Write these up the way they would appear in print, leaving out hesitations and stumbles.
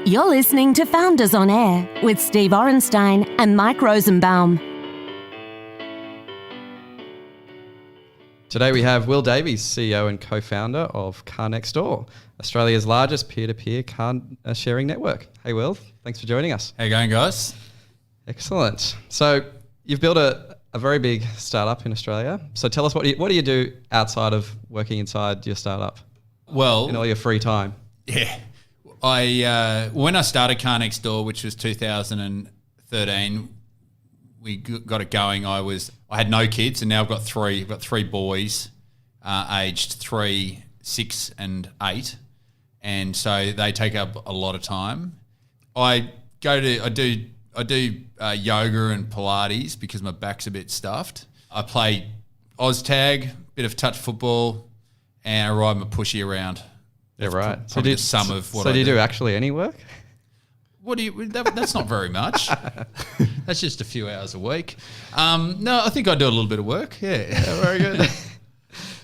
You're listening to Founders on Air with Steve Orenstein and Mike Rosenbaum. Today we have Will Davies, CEO and co-founder of Car Next Door, Australia's largest peer-to-peer car sharing network. Hey Will, thanks for joining us. How you going, guys? Excellent. So you've built a very big startup in Australia. So tell us, what do you do outside of working inside your startup? Well, in all your free time? Yeah. When I started Car Next Door, which was 2013, we got it going. I had no kids, and now I've got three. I've got three boys, aged 3, 6, and 8, and so they take up a lot of time. I do yoga and Pilates because my back's a bit stuffed. I play OzTag, bit of touch football, and I ride my pushy around. Yeah, right. So do you do actually any work? That's not very much. That's just a few hours a week. No, I think I do a little bit of work. Yeah, very good.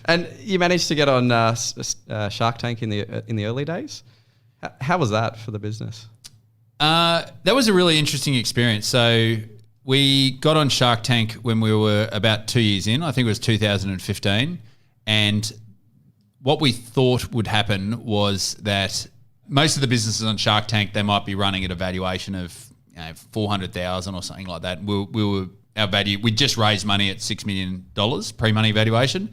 And you managed to get on Shark Tank in the early days. How was that for the business? That was a really interesting experience. So we got on Shark Tank when we were about 2 years in. I think it was 2015, and what we thought would happen was that most of the businesses on Shark Tank, they might be running at a valuation of 400,000 or something like that. We just raised money at $6 million pre-money valuation,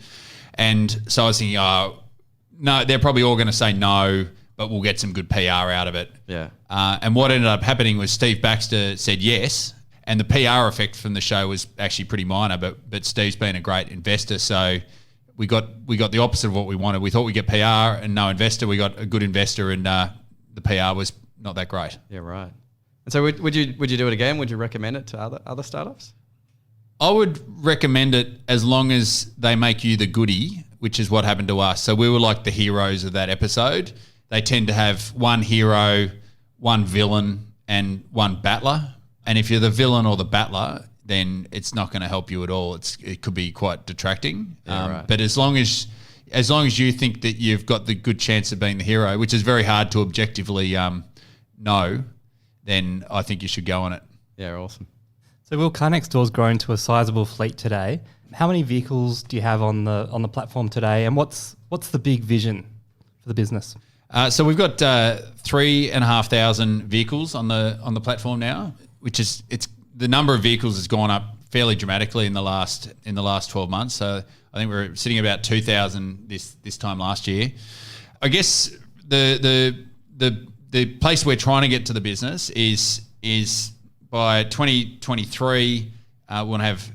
and so I was thinking, no, they're probably all going to say no, but we'll get some good PR out of it. Yeah. And what ended up happening was Steve Baxter said yes, and the PR effect from the show was actually pretty minor. But Steve's been a great investor, so we got the opposite of what we wanted. We thought we'd get PR and no investor. We got a good investor, and the PR was not that great. Yeah, right. And so would you do it again? Would you recommend it to other startups? I would recommend it as long as they make you the goodie, which is what happened to us. So we were like the heroes of that episode. They tend to have one hero, one villain, and one battler. And if you're the villain or the battler, then it's not going to help you at all. It could be quite detracting. Yeah, right. But as long as you think that you've got the good chance of being the hero, which is very hard to objectively know, then I think you should go on it. Yeah, awesome. So Will, Car Next Door's grown to a sizable fleet today. How many vehicles do you have on the platform today, and what's the big vision for the business? So we've got 3,500 vehicles on the platform now, which is the number of vehicles has gone up fairly dramatically in the last 12 months. So I think we're sitting at about 2,000 this time last year. I guess the place we're trying to get to the business is by 2023 we want to have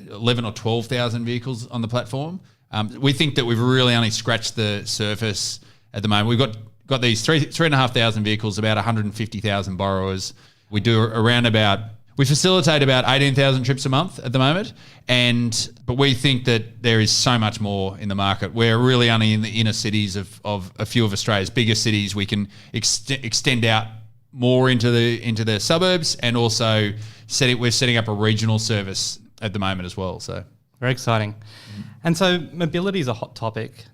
11 or 12,000 vehicles on the platform. We think that we've really only scratched the surface at the moment. We've got these 3,500 vehicles, about 150,000 borrowers. We facilitate about 18,000 trips a month at the moment, but we think that there is so much more in the market. We're really only in the inner cities of a few of Australia's biggest cities. We can extend out more into the suburbs, and also we're setting up a regional service at the moment as well. So very exciting. And so mobility is a hot topic.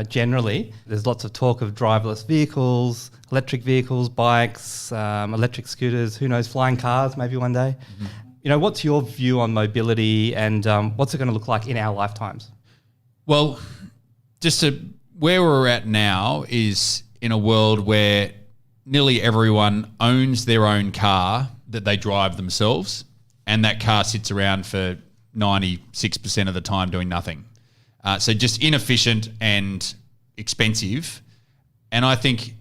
Generally, there's lots of talk of driverless vehicles, electric vehicles, bikes, electric scooters, who knows, flying cars maybe one day. Mm-hmm. What's your view on mobility, and what's it going to look like in our lifetimes? Well, where we're at now is in a world where nearly everyone owns their own car that they drive themselves, and that car sits around for 96% of the time doing nothing. So just inefficient and expensive. And I think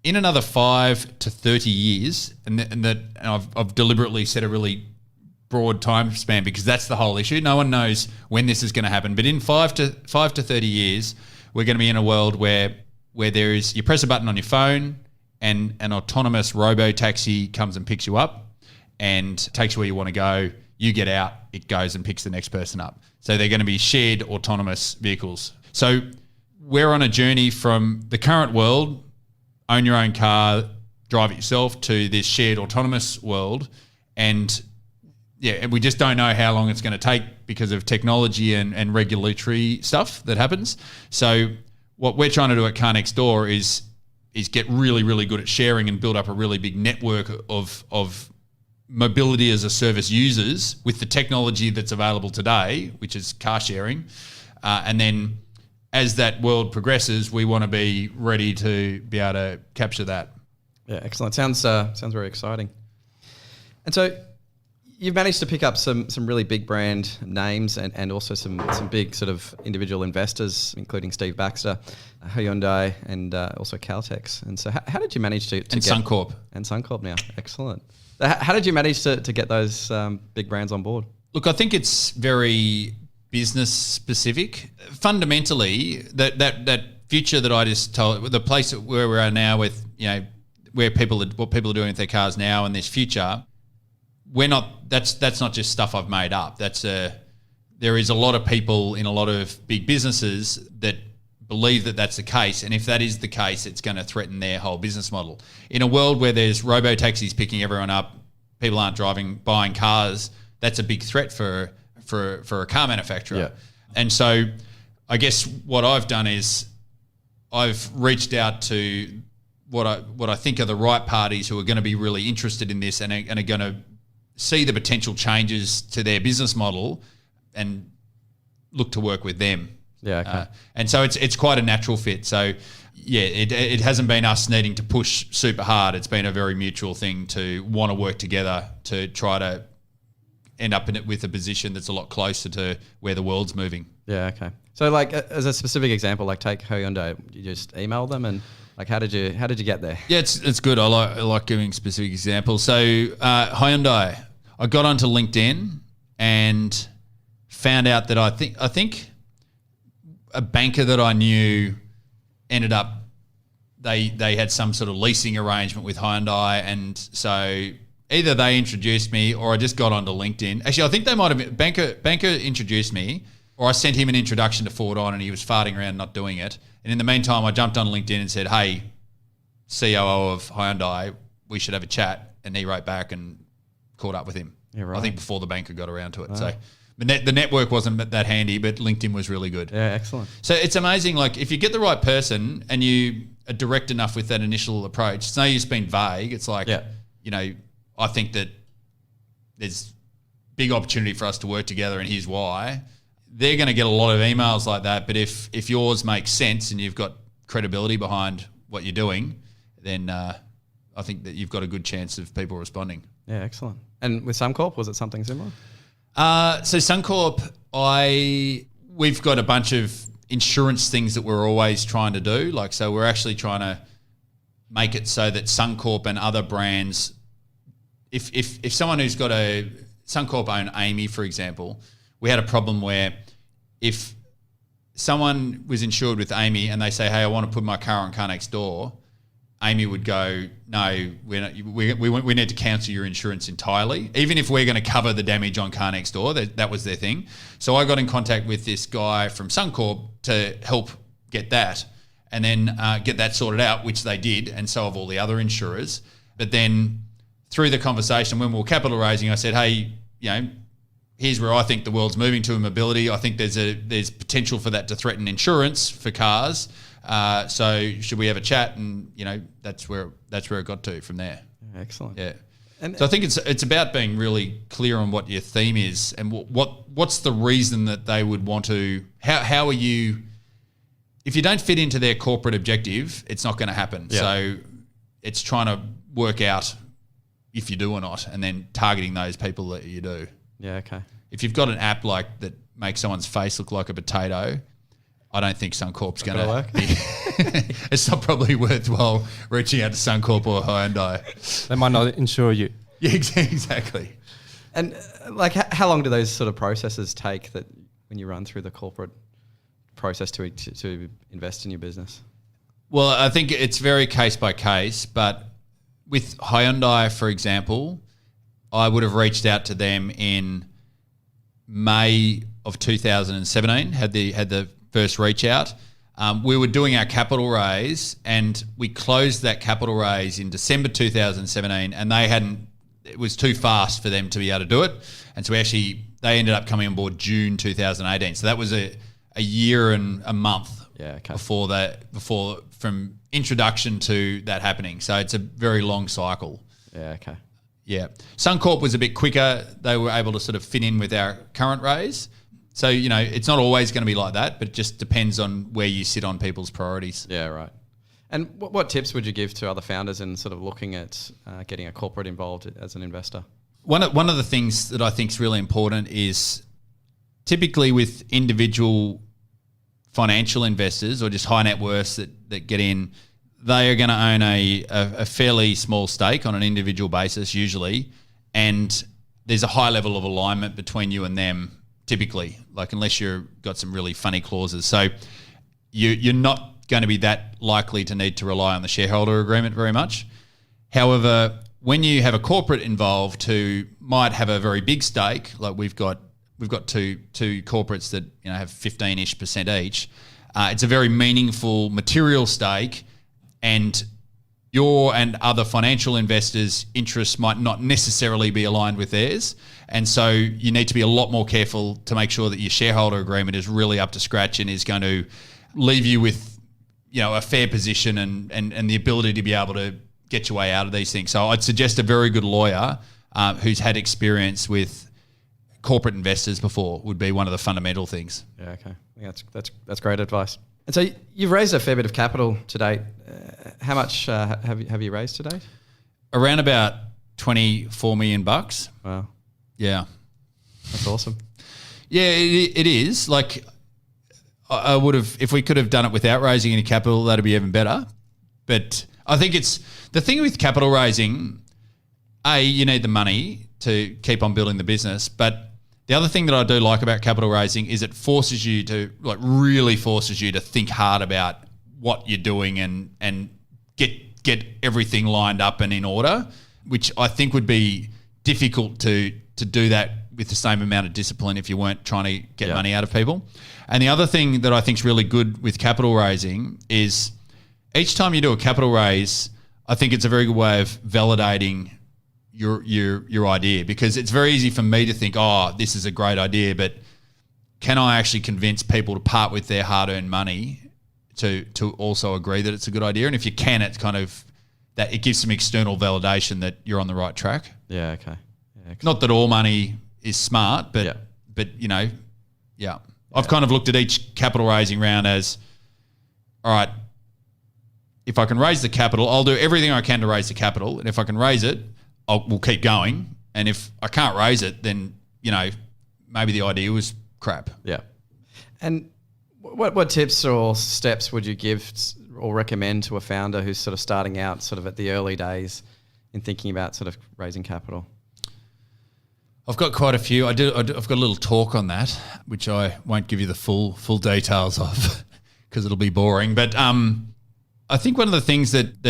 in another 5 to 30 years, and I've deliberately set a really broad time span because that's the whole issue. No one knows when this is going to happen. But in 5 to 30 years, we're going to be in a world where you press a button on your phone and an autonomous robo-taxi comes and picks you up and takes you where you want to go. You get out, it goes and picks the next person up. So they're going to be shared autonomous vehicles. So we're on a journey from the current world, own your own car, drive it yourself, to this shared autonomous world. And we just don't know how long it's going to take because of technology and regulatory stuff that happens. So what we're trying to do at Car Next Door is is get really, really good at sharing and build up a really big network of mobility as a service users with the technology that's available today, which is car sharing. And then as that world progresses, we want to be ready to be able to capture that. Yeah, excellent. Sounds very exciting. And so you've managed to pick up some really big brand names and also some big sort of individual investors, including Steve Baxter, Hyundai, and also Caltex. And so how did you manage to And get... Suncorp. And Suncorp now. Excellent. How did you manage to get those big brands on board? Look, I think it's very business specific. Fundamentally, that future that I just told, the place where we are now with, what people are doing with their cars now and this future, that's not just stuff I've made up. There is a lot of people in a lot of big businesses that believe that that's the case, and if that is the case, it's going to threaten their whole business model. In a world where there's robo-taxis picking everyone up, people aren't buying cars, that's a big threat for a car manufacturer. Yeah. And so I guess what I've done is I've reached out to what I think are the right parties who are going to be really interested in this and are going to see the potential changes to their business model and look to work with them. Yeah, okay. And so it's quite a natural fit. So yeah, it hasn't been us needing to push super hard. It's been a very mutual thing to want to work together to try to end up in it with a position that's a lot closer to where the world's moving. Yeah, okay. So like as a specific example, like take Hyundai, you just email them and like how did you get there? Yeah, it's good. I like giving specific examples. So Hyundai, I got onto LinkedIn and found out that I think a banker that I knew ended up they had some sort of leasing arrangement with Hyundai, and so either they introduced me or I just got onto LinkedIn. Actually, I think they might have been, banker introduced me, or I sent him an introduction to forward on and he was farting around not doing it. And in the meantime, I jumped on LinkedIn and said, hey, COO of Hyundai, we should have a chat. And he wrote back and caught up with him. Yeah, right. I think before the banker got around to it. So the network wasn't that handy, but LinkedIn was really good. Yeah, excellent. So it's amazing. Like if you get the right person and you are direct enough with that initial approach, it's no use being vague. It's like, I think that there's big opportunity for us to work together and here's why. They're going to get a lot of emails like that. But if yours makes sense and you've got credibility behind what you're doing, then I think that you've got a good chance of people responding. Yeah, excellent. And with Suncorp, was it something similar? So Suncorp, we've got a bunch of insurance things that we're always trying to do. Like, so we're actually trying to make it so that Suncorp and other brands, if someone who's got Suncorp own Amy, for example, we had a problem where if someone was insured with Amy and they say, hey, I want to put my car on Car Next Door, Amy would go, no, we need to cancel your insurance entirely, even if we're going to cover the damage on Car Next Door. That was their thing. So I got in contact with this guy from Suncorp to help get that and then get that sorted out, which they did, and so have all the other insurers. But then through the conversation, when we were capital raising, I said, hey, here's where I think the world's moving to in mobility. I think there's potential for that to threaten insurance for cars. So should we have a chat? And that's where it got to from there. Excellent. Yeah. And So I think it's about being really clear on what your theme is and what's the reason that they would want to. How are you? If you don't fit into their corporate objective, it's not going to happen. Yeah. So it's trying to work out if you do or not, and then targeting those people that you do. Yeah, okay. If you've got an app like that makes someone's face look like a potato, I don't think Suncorp's going to work. It's not probably worthwhile reaching out to Suncorp or Hyundai. They might not insure you. Yeah, exactly. And like, how long do those sort of processes take that when you run through the corporate process to invest in your business? Well, I think it's very case by case, but with Hyundai, for example, I would have reached out to them in May of 2017, had the first reach out. We were doing our capital raise and we closed that capital raise in December 2017 and it was too fast for them to be able to do it. And so they ended up coming on board June 2018. So that was a year and a month Yeah, okay. before from introduction to that happening. So it's a very long cycle. Yeah, okay. Yeah. Suncorp was a bit quicker. They were able to sort of fit in with our current raise. So, it's not always going to be like that, but it just depends on where you sit on people's priorities. Yeah, right. And what tips would you give to other founders in sort of looking at getting a corporate involved as an investor? One of the things that I think is really important is typically with individual financial investors or just high net worths that get in, they are going to own a fairly small stake on an individual basis usually, and there's a high level of alignment between you and them typically, like unless you've got some really funny clauses. So you're not going to be that likely to need to rely on the shareholder agreement very much. However, when you have a corporate involved who might have a very big stake, like we've got two corporates that have 15-ish% each, it's a very meaningful material stake, and your and other financial investors' interests might not necessarily be aligned with theirs. And so you need to be a lot more careful to make sure that your shareholder agreement is really up to scratch and is going to leave you with a fair position and the ability to be able to get your way out of these things. So I'd suggest a very good lawyer who's had experience with corporate investors before would be one of the fundamental things. Yeah, okay. I think that's great advice. And so you've raised a fair bit of capital to date. How much have you raised to date? Around about $24 million. Wow. Yeah. That's awesome. Yeah, it is. Like, I would have, if we could have done it without raising any capital, that'd be even better. But I think it's the thing with capital raising, you need the money to keep on building the business. But the other thing that I do like about capital raising is it forces you to, really forces you to think hard about what you're doing and get everything lined up and in order, which I think would be difficult to do that with the same amount of discipline if you weren't trying to get money out of people. And the other thing that I think is really good with capital raising is each time you do a capital raise, I think it's a very good way of validating your idea, because it's very easy for me to think, this is a great idea, but can I actually convince people to part with their hard-earned money to also agree that it's a good idea? And if you can, it's kind of that it gives some external validation that you're on the right track. Yeah, okay. Yeah, not that all money is smart, but I've kind of looked at each capital raising round as, all right, if I can raise the capital, I'll do everything I can to raise the capital. And if I can raise it, we'll keep going. And if I can't raise it, then, maybe the idea was crap. Yeah. And what tips or steps would you give or recommend to a founder who's sort of starting out sort of at the early days in thinking about sort of raising capital? I've got quite a few. I've got a little talk on that, which I won't give you the full details of because it'll be boring. But I think one of the things that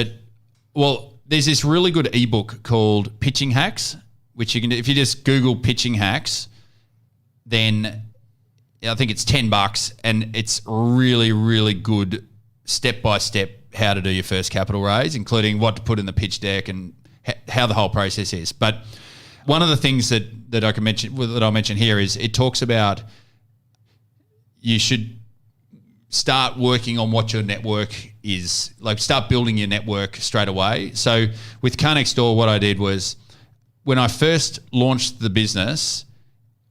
there's this really good ebook called Pitching Hacks, which you can do if you just Google Pitching Hacks, then I think it's $10 and it's really, really good step-by-step how to do your first capital raise, including what to put in the pitch deck and how the whole process is. But one of the things that I'll mention here is it talks about you should start working on what your network is, like start building your network straight away. So with Car Next Door, what I did was when I first launched the business,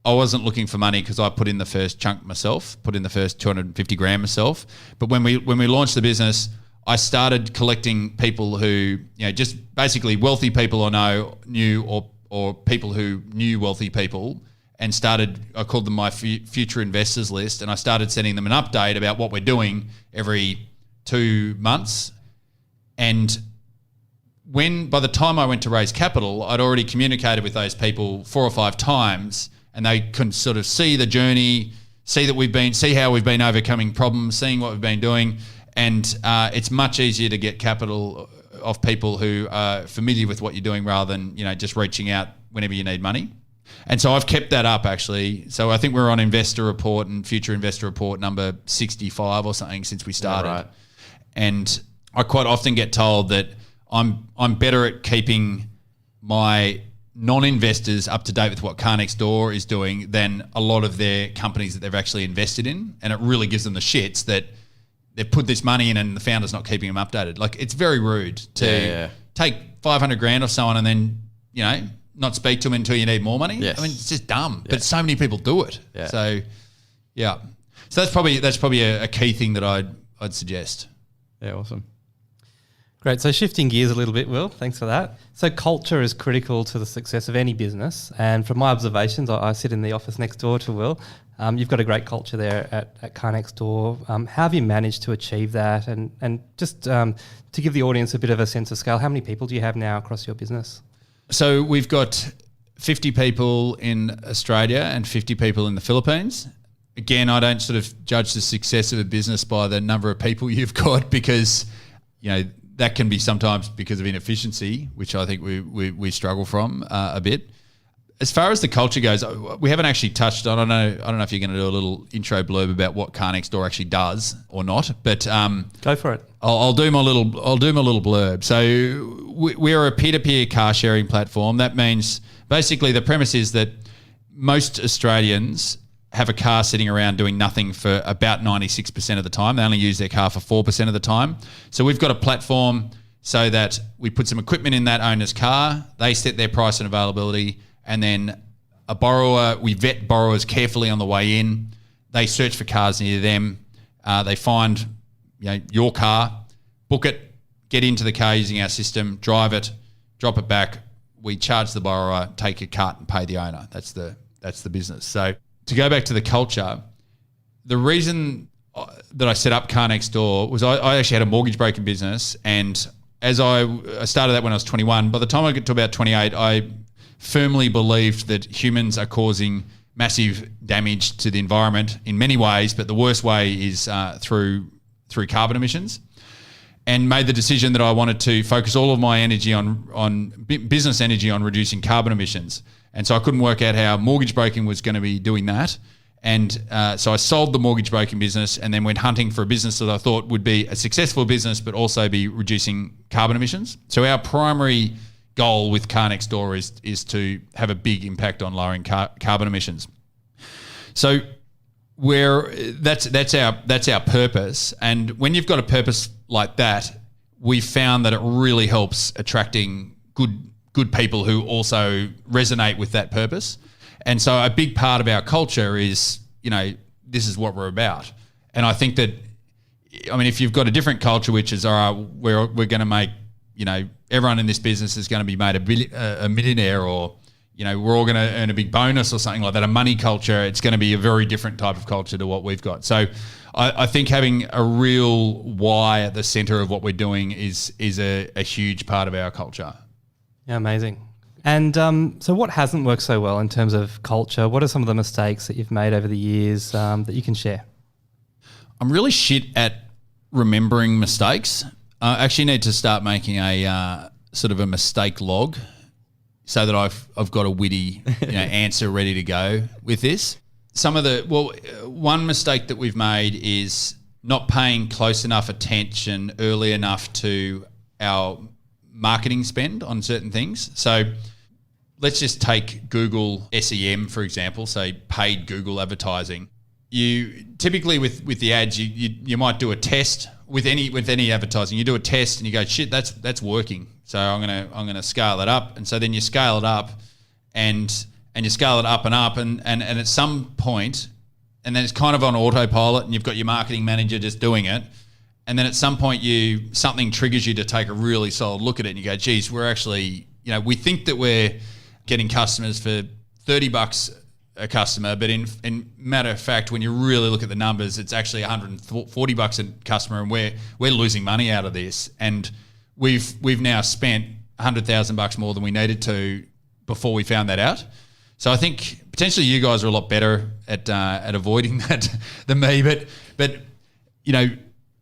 I wasn't looking for money because I put in the first chunk myself, put in the first 250 grand myself. But when we launched the business, I started collecting people who, just basically wealthy people I knew or people who knew wealthy people, and I called them my future investors list, and I started sending them an update about what we're doing every 2 months. And by the time I went to raise capital, I'd already communicated with those people 4 or 5 times, and they can sort of see the journey, see how we've been overcoming problems, seeing what we've been doing. And it's much easier to get capital of people who are familiar with what you're doing rather than, just reaching out whenever you need money. And so I've kept that up actually. So I think we're on Investor Report and Future Investor Report number 65 or something since we started. Yeah, right. And I quite often get told that I'm better at keeping my non-investors up to date with what Car Next Door is doing than a lot of their companies that they've actually invested in. And it really gives them the shits that they've put this money in and the founder's not keeping them updated. Like, it's very rude to take 500 grand off someone and then, not speak to them until you need more money. Yes. I mean, it's just dumb, but so many people do it. Yeah. So, yeah. So that's probably a key thing that I'd suggest. Yeah, awesome. Great. So shifting gears a little bit, Will, thanks for that. So culture is critical to the success of any business. And from my observations, I sit in the office next door to Will. You've got a great culture there at Car Next Door. How have you managed to achieve that? And just to give the audience a bit of a sense of scale, how many people do you have now across your business? So we've got 50 people in Australia and 50 people in the Philippines. Again, I don't sort of judge the success of a business by the number of people you've got, because, that can be sometimes because of inefficiency, which I think we struggle from a bit. As far as the culture goes, we haven't actually touched on. I don't know if you're going to do a little intro blurb about what Car Next Door actually does or not, but go for it. I'll do my little blurb. So we are a peer-to-peer car sharing platform. That means basically the premise is that most Australians have a car sitting around doing nothing for about 96% of the time. They only use their car for 4% of the time. So we've got a platform so that we put some equipment in that owner's car. They set their price and availability, and then we vet borrowers carefully on the way in. They search for cars near them. They find your car, book it, get into the car using our system, drive it, drop it back. We charge the borrower, take a cut, and pay the owner. That's the business. So to go back to the culture, the reason that I set up Car Next Door was I actually had a mortgage broking business, and as I started that when I was 21. By the time I got to about 28, I firmly believed that humans are causing massive damage to the environment in many ways, but the worst way is through carbon emissions, and made the decision that I wanted to focus all of my energy on business energy on reducing carbon emissions. And so I couldn't work out how mortgage broking was going to be doing that. And so I sold the mortgage broking business and then went hunting for a business that I thought would be a successful business but also be reducing carbon emissions. So our primary goal with Car Next Door is to have a big impact on lowering carbon emissions. So that's our purpose. And when you've got a purpose like that, we found that it really helps attracting good people who also resonate with that purpose. And so a big part of our culture is, this is what we're about. And I think that, if you've got a different culture, which is, all right, we're going to make, everyone in this business is going to be made a millionaire, or, we're all going to earn a big bonus or something like that, a money culture, it's going to be a very different type of culture to what we've got. So I think having a real why at the center of what we're doing is a huge part of our culture. Yeah, amazing. And so what hasn't worked so well in terms of culture? What are some of the mistakes that you've made over the years that you can share? I'm really shit at remembering mistakes. I actually need to start making a sort of a mistake log so that I've got a witty answer ready to go with this. One mistake that we've made is not paying close enough attention early enough to our marketing spend on certain things. So let's just take Google SEM, for example, say paid Google advertising. You typically with the ads, you might do a test with any advertising. You do a test and you go, shit, that's working. So I'm gonna scale it up. And so then you scale it up and you scale it up and up and at some point, and then it's kind of on autopilot and you've got your marketing manager just doing it. And then at some point something triggers you to take a really solid look at it and you go, geez, we're actually, we think that we're getting customers for $30 a customer, but in matter of fact, when you really look at the numbers, it's actually $140 a customer, and we're losing money out of this. And we've now spent $100,000 more than we needed to before we found that out. So I think potentially you guys are a lot better at avoiding that than me, but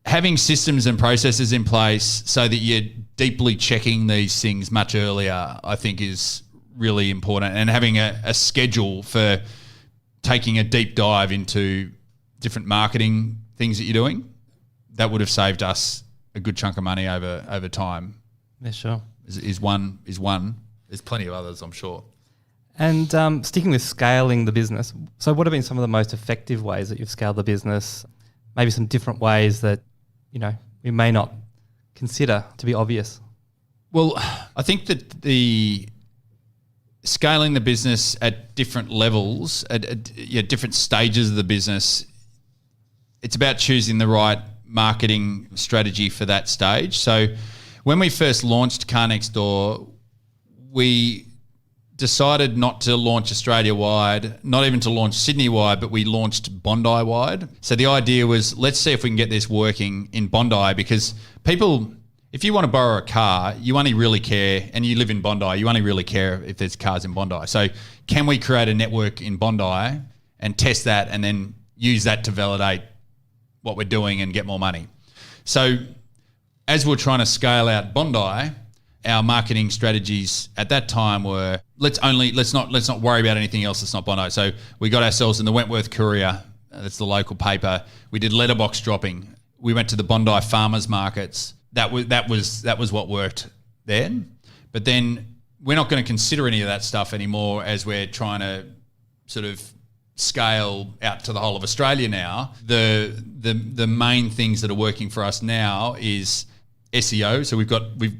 having systems and processes in place so that you're deeply checking these things much earlier, I think is really important, and having a schedule for taking a deep dive into different marketing things that you're doing, that would have saved us a good chunk of money over time. Yeah, sure. Is one. There's plenty of others, I'm sure. And sticking with scaling the business, so what have been some of the most effective ways that you've scaled the business? Maybe some different ways that we may not consider to be obvious? Well, I think that the scaling the business at different levels, at different stages of the business, it's about choosing the right marketing strategy for that stage. So when we first launched Car Next Door, we decided not to launch Australia-wide, not even to launch Sydney-wide, but we launched Bondi-wide. So the idea was, let's see if we can get this working in Bondi, because people, if you want to borrow a car, you only really care, and you live in Bondi, you only really care if there's cars in Bondi. So can we create a network in Bondi and test that and then use that to validate what we're doing and get more money? So as we're trying to scale out Bondi, our marketing strategies at that time were let's not worry about anything else that's not Bondi. So we got ourselves in the Wentworth Courier, that's the local paper. We did letterbox dropping. We went to the Bondi farmers markets. That was what worked then. But then we're not going to consider any of that stuff anymore as we're trying to sort of scale out to the whole of Australia now. The main things that are working for us now is SEO. So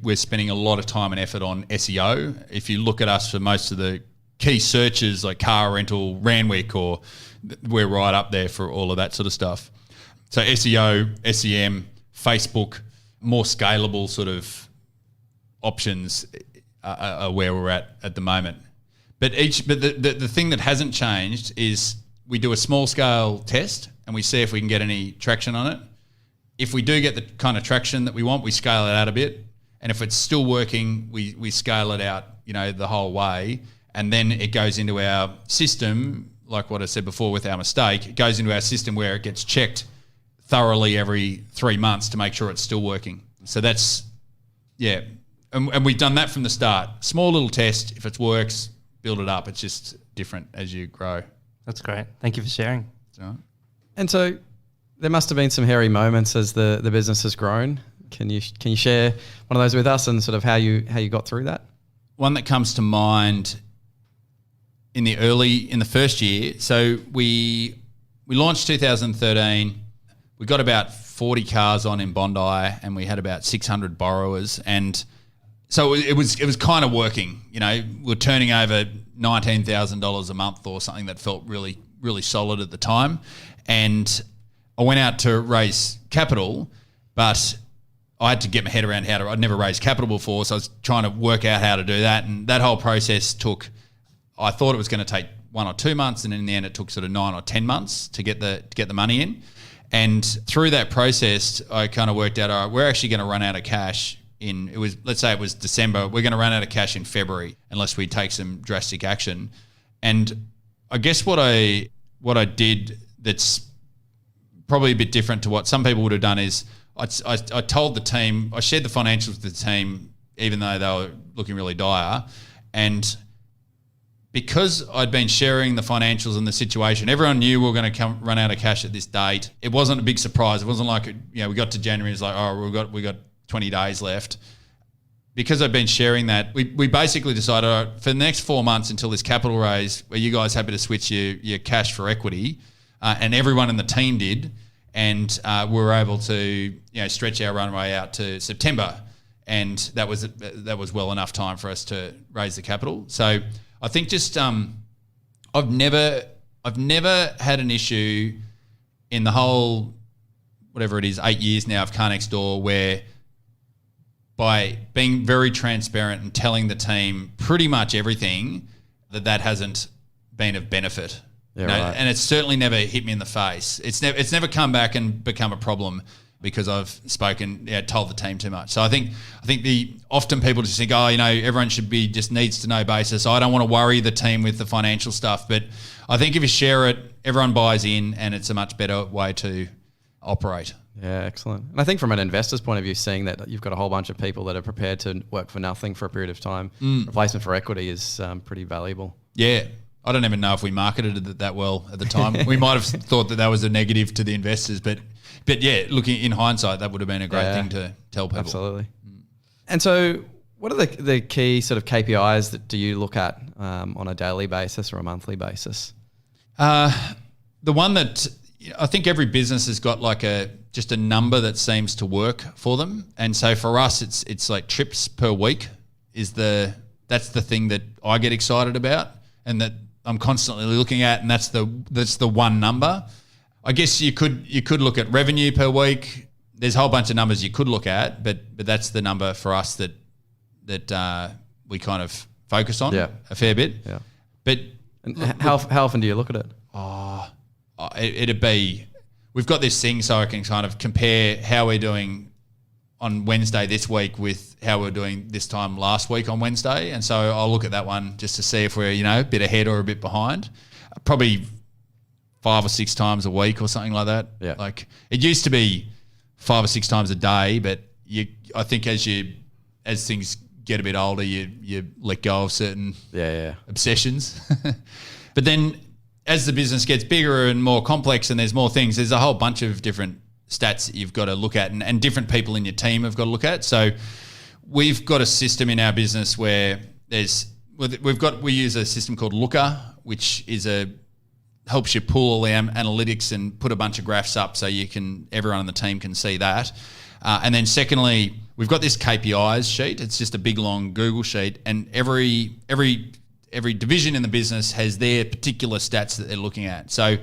we're spending a lot of time and effort on SEO. If you look at us for most of the key searches like car rental, Randwick, or we're right up there for all of that sort of stuff. So SEO, SEM, Facebook, more scalable sort of options are where we're at the moment. But the thing that hasn't changed is we do a small scale test and we see if we can get any traction on it. If we do get the kind of traction that we want, we scale it out a bit. And if it's still working, we scale it out, the whole way. And then it goes into our system, like what I said before with our mistake, it goes into our system where it gets checked thoroughly every 3 months to make sure it's still working. So that's, yeah. And we've done that from the start. Small little test. If it works, build it up. It's just different as you grow. That's great. Thank you for sharing. All right. And so there must have been some hairy moments as the business has grown. Can you share one of those with us and sort of how you got through that? One that comes to mind in the first year. So we launched 2013. We got about 40 cars on in Bondi, and we had about 600 borrowers, and so it was kind of working. We're turning over $19,000 a month or something that felt really, really solid at the time, and I went out to raise capital, but I had to get my head around I'd never raised capital before, so I was trying to work out how to do that, and that whole process I thought it was going to take 1 or 2 months, and in the end it took sort of 9 or 10 months to get the money in. And through that process, I kind of worked out, all right, we're actually going to run out of cash let's say it was December, we're going to run out of cash in February unless we take some drastic action. And I guess what I did that's probably a bit different to what some people would have done is I told the team, I shared the financials with the team, even though they were looking really dire. And because I'd been sharing the financials and the situation, everyone knew we were going to run out of cash at this date. It wasn't a big surprise. It wasn't like, we got to January, it's like, oh, we got 20 days left. Because I've been sharing that, we basically decided, all right, for the next 4 months until this capital raise, are you guys happy to switch your cash for equity? And everyone in the team did. And we were able to stretch our runway out to September. And that was well enough time for us to raise the capital. So I think just I've never had an issue in the whole, whatever it is, 8 years now of Car Next Door, where by being very transparent and telling the team pretty much everything, that hasn't been of benefit. Yeah, right. And it's certainly never hit me in the face. It's never come back and become a problem because I've told the team too much. So I think often people just think, everyone should be just needs to know basis. I don't want to worry the team with the financial stuff, but I think if you share it, everyone buys in, and it's a much better way to operate. Yeah, excellent. And I think from an investor's point of view, seeing that you've got a whole bunch of people that are prepared to work for nothing for a period of time, replacement for equity is pretty valuable. Yeah. I don't even know if we marketed it that well at the time. We might have thought that was a negative to the investors, but yeah, looking in hindsight, that would have been a great thing to tell people. Absolutely. And so what are the key sort of KPIs that do you look at on a daily basis or a monthly basis? The one that I think every business has got like just a number that seems to work for them. And so for us, it's like trips per week that's the thing that I get excited about and that I'm constantly looking at, and that's the one number. I guess you could look at revenue per week. There's a whole bunch of numbers you could look at, but that's the number for us that we kind of focus on a fair bit. Yeah. But how often do you look at it? It'd be, we've got this thing so I can kind of compare how we're doing on Wednesday this week with how we're doing this time last week on Wednesday. And so I'll look at that one just to see if we're, a bit ahead or a bit behind. Probably 5 or 6 times a week or something like that. Yeah. Like it used to be 5 or 6 times a day, but I think as things get a bit older, you let go of certain obsessions. But then as the business gets bigger and more complex and there's more things, there's a whole bunch of different stats that you've got to look at and different people in your team have got to look at. So we've got a system in our business where we use a system called Looker, which helps you pull all the analytics and put a bunch of graphs up so everyone on the team can see that. And then secondly, we've got this KPIs sheet. It's just a big long Google sheet, and every division in the business has their particular stats that they're looking at. So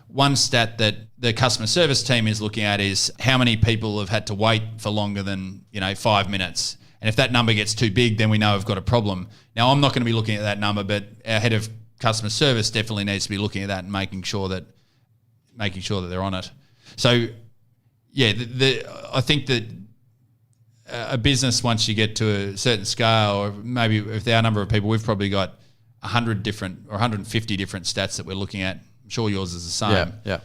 one stat that the customer service team is looking at is how many people have had to wait for longer than 5 minutes. And if that number gets too big, then we know we've got a problem. Now, I'm not going to be looking at that number, but our head of customer service definitely needs to be looking at that and making sure that they're on it. So, yeah, I think that a business, once you get to a certain scale, or maybe if our number of people, we've probably got 100 different or 150 different stats that we're looking at. I'm sure yours is the same. Yeah.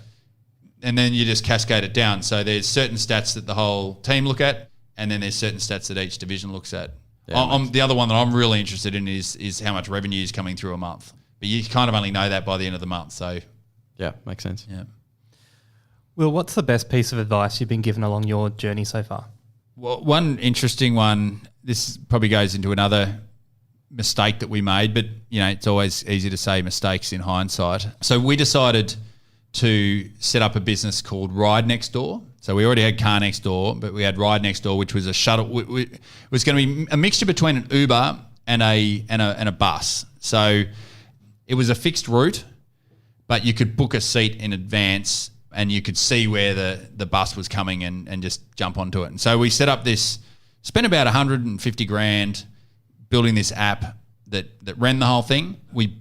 And then you just cascade it down. So there's certain stats that the whole team look at, and then there's certain stats that each division looks at. Yeah, the other one that I'm really interested in is how much revenue is coming through a month. But you kind of only know that by the end of the month. So yeah, makes sense. Yeah. Will, what's the best piece of advice you've been given along your journey so far? Well, one interesting one, this probably goes into another mistake that we made, but it's always easy to say mistakes in hindsight. So we decided to set up a business called Ride Next Door. So we already had Car Next Door, but we had Ride Next Door, which was a shuttle. It was going to be a mixture between an Uber and a bus. So it was a fixed route, but you could book a seat in advance and you could see where the bus was coming and just jump onto it. And so we set up spent about 150 grand building this app that ran the whole thing. We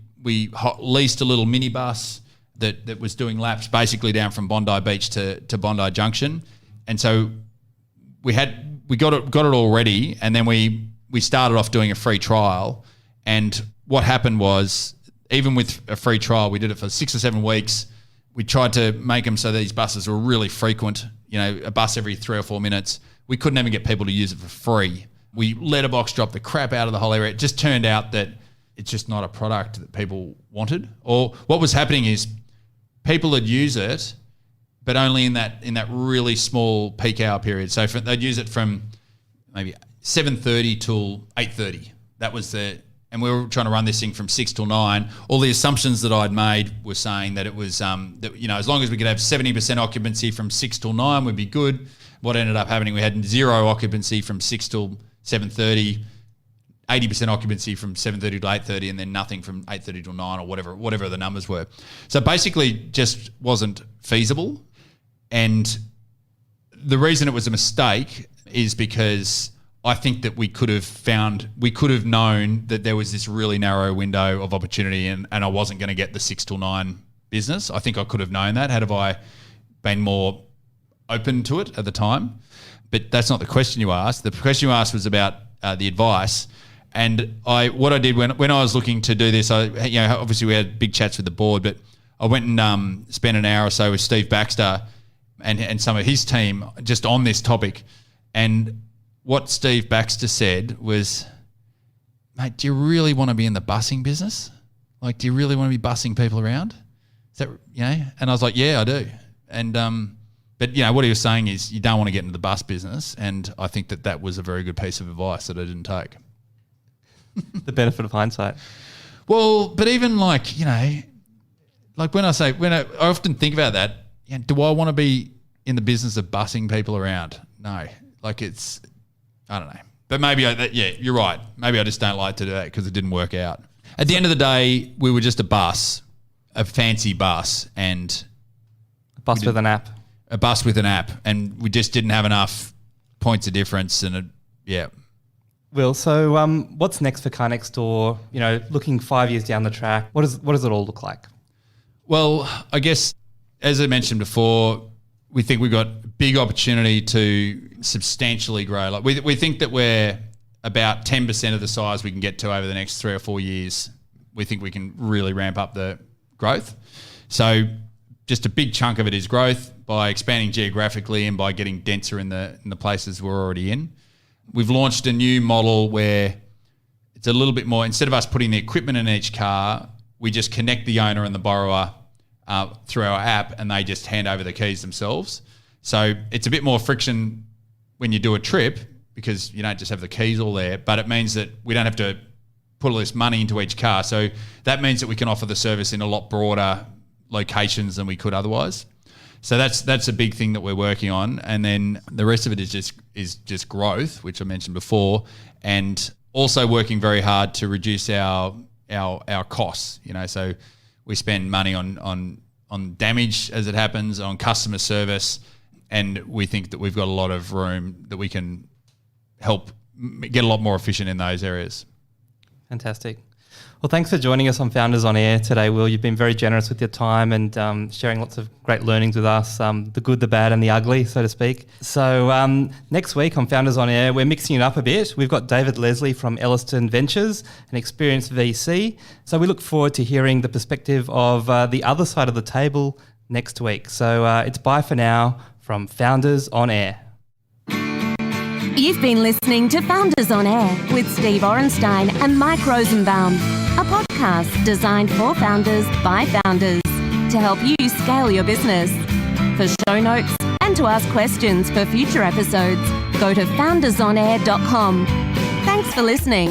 leased a little minibus that was doing laps basically down from Bondi Beach to Bondi Junction. And so we got it all ready, and then we started off doing a free trial. And what happened was, even with a free trial, we did it for 6 or 7 weeks. We tried to make them so these buses were really frequent, a bus every 3 or 4 minutes. We couldn't even get people to use it for free. We letterbox dropped the crap out of the whole area. It just turned out that it's just not a product that people wanted. Or what was happening is people would use it, but only in that really small peak hour period. So they'd use it from maybe 7:30 till 8:30. That was and we were trying to run this thing from 6 till 9. All the assumptions that I'd made were saying that it was, as long as we could have 70% occupancy from 6 till 9, we'd be good. What ended up happening, we had 0 occupancy from 6 till 7:30, 80% occupancy from 7:30 to 8:30, and then nothing from 8:30 till 9 or whatever the numbers were. So basically just wasn't feasible. And the reason it was a mistake is because I think that we could have known that there was this really narrow window of opportunity and I wasn't going to get the 6 till 9 business. I think I could have known that had I been more open to it at the time. But that's not the question you asked. The question you asked was about the advice. And what I did when I was looking to do this, obviously we had big chats with the board, but I went and spent an hour or so with Steve Baxter and some of his team just on this topic. And what Steve Baxter said was, mate, do you really want to be in the busing business? Like, do you really want to be busing people around? Is that, And I was like, yeah, I do. And, but what he was saying is you don't want to get into the bus business. And I think that was a very good piece of advice that I didn't take. The benefit of hindsight. Well, but even like when I often think about that, yeah, do I want to be in the business of bussing people around? No. Like I don't know. But maybe, you're right. Maybe I just don't like to do that because it didn't work out. At the end of the day, we were just a bus, a fancy bus, and A bus with an app. A bus with an app, and we just didn't have enough points of difference. And Will, so what's next for Car Next Door? Looking 5 years down the track, what does it all look like? Well, I guess, as I mentioned before, we think we've got a big opportunity to substantially grow. Like we think that we're about 10% of the size we can get to over the next 3 or 4 years. We think we can really ramp up the growth. So just a big chunk of it is growth by expanding geographically and by getting denser in the places we're already in. We've launched a new model where it's a little bit more, instead of us putting the equipment in each car, we just connect the owner and the borrower through our app, and they just hand over the keys themselves. So it's a bit more friction when you do a trip because you don't just have the keys all there, but it means that we don't have to put all this money into each car. So that means that we can offer the service in a lot broader locations than we could otherwise. So that's a big thing that we're working on. And then the rest of it is just growth, which I mentioned before, and also working very hard to reduce our costs. So we spend money on damage as it happens, on customer service, and we think that we've got a lot of room that we can help get a lot more efficient in those areas. Fantastic. Well, thanks for joining us on Founders on Air today, Will. You've been very generous with your time and sharing lots of great learnings with us, the good, the bad and the ugly, so to speak. So next week on Founders on Air, we're mixing it up a bit. We've got David Leslie from Elliston Ventures, an experienced VC. So we look forward to hearing the perspective of the other side of the table next week. So it's bye for now from Founders on Air. You've been listening to Founders on Air with Steve Orenstein and Mike Rosenbaum, a podcast designed for founders by founders to help you scale your business. For show notes and to ask questions for future episodes, go to foundersonair.com. Thanks for listening.